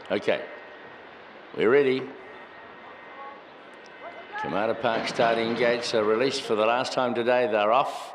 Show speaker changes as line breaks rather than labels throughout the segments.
Okay, we're ready. Kamara Park starting gates are released for the last time today. They're off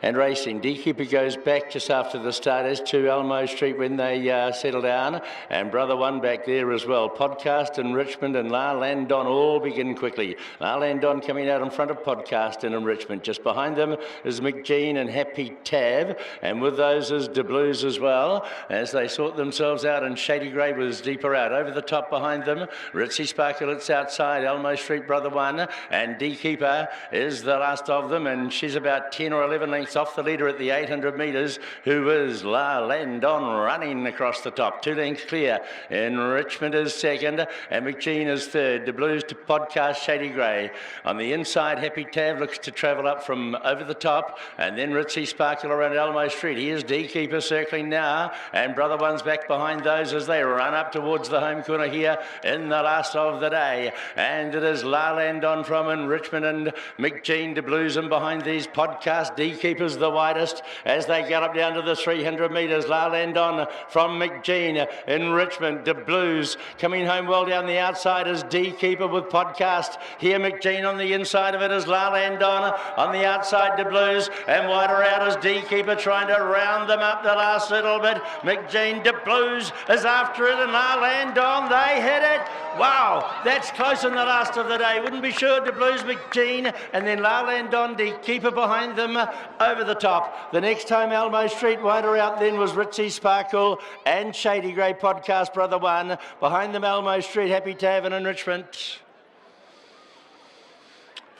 and racing. Deekeeper goes back just after the starters to Elmo Street when they settle down, and Brother One back there as well. Podcast and Richmond and La Landon all begin quickly. La Landon coming out in front of Podcast and Richmond. Just behind them is Mikjene and Happy Tav, and with those is De Blues as well as they sort themselves out, and Shady Grey was deeper out. Over the top behind them, Ritzy Sparkle, it's outside. Elmo Street, Brother One, and Deekeeper is the last of them, and she's about 10 or 11 lengths off the leader at the 800 metres, who is La Landon running across the top. 2 lengths clear, and Richmond is second, and Mikjene is third. The Blues to Podcast, Shady Grey. On the inside, Happy Tav looks to travel up from over the top, and then Ritzy Sparkle around Elmo Street. Here's Deekeeper circling now, and Brother One's back behind those as they run up towards the home corner here in the last of the day. And it is La Landon from in Richmond and Mikjene, De Blues, and behind these Podcast, Deekeeper's the widest as they gallop down to the 300 metres. La Landon from Mikjene in Richmond. De Blues coming home well down the outside as Deekeeper with Podcast. Here Mikjene on the inside of it is La Landon. On the outside, De Blues, and wider out is Deekeeper trying to round them up the last little bit. Mikjene, De Blues is after it, and La Landon, they hit it. Wow, that's close in the last of the day. Wouldn't be sure. De Blues, Mikjene, and then La Landon, Deekeeper behind them over the top. The next home, Elmo Street, wider out then was Ritzy Sparkle and Shady Grey, Podcast, Brother One. Behind them, Elmo Street, Happy Tavern and Richmond.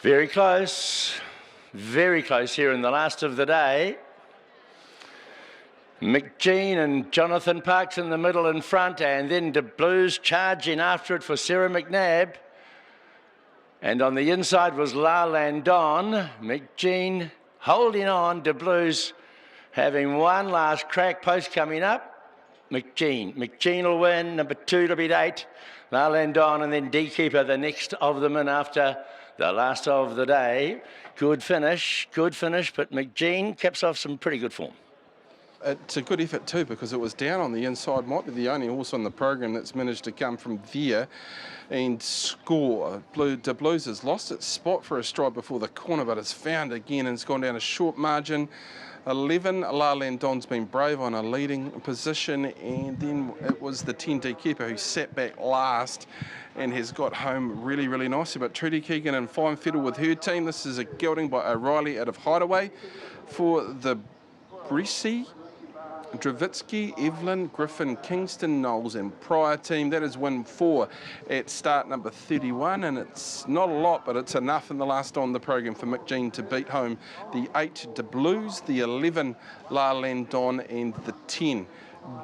Very close here in the last of the day. Mikjene and Jonathan Parks in the middle in front, and then De Blues charging after it for Sarah McNabb. And on the inside was La Landon. Mikjene holding on. De Blues having one last crack. Post coming up. Mikjene will win. Number 2 to beat 8. La Landon, and then Deekeeper, the next of them in after the last of the day. Good finish, but Mikjene caps off some pretty good form.
It's a good effort too, because it was down on the inside. Might be the only horse on the program that's managed to come from there and score. De Blues has lost its spot for a stride before the corner, but it's found again and it's gone down a short margin. 11, La Landon's been brave on a leading position, and then it was the 10 Deekeeper who sat back last and has got home really, really nicely. But Trudy Keegan in fine fiddle with her team. This is a gelding by O'Reilly out of Hideaway for the Brissy, Dravitsky, Evelyn, Griffin, Kingston, Knowles and Pryor team. That is win 4 at start number 31, and it's not a lot, but it's enough in the last on the program for Mikjene to beat home the 8 De Blues, the 11 La Landon and the 10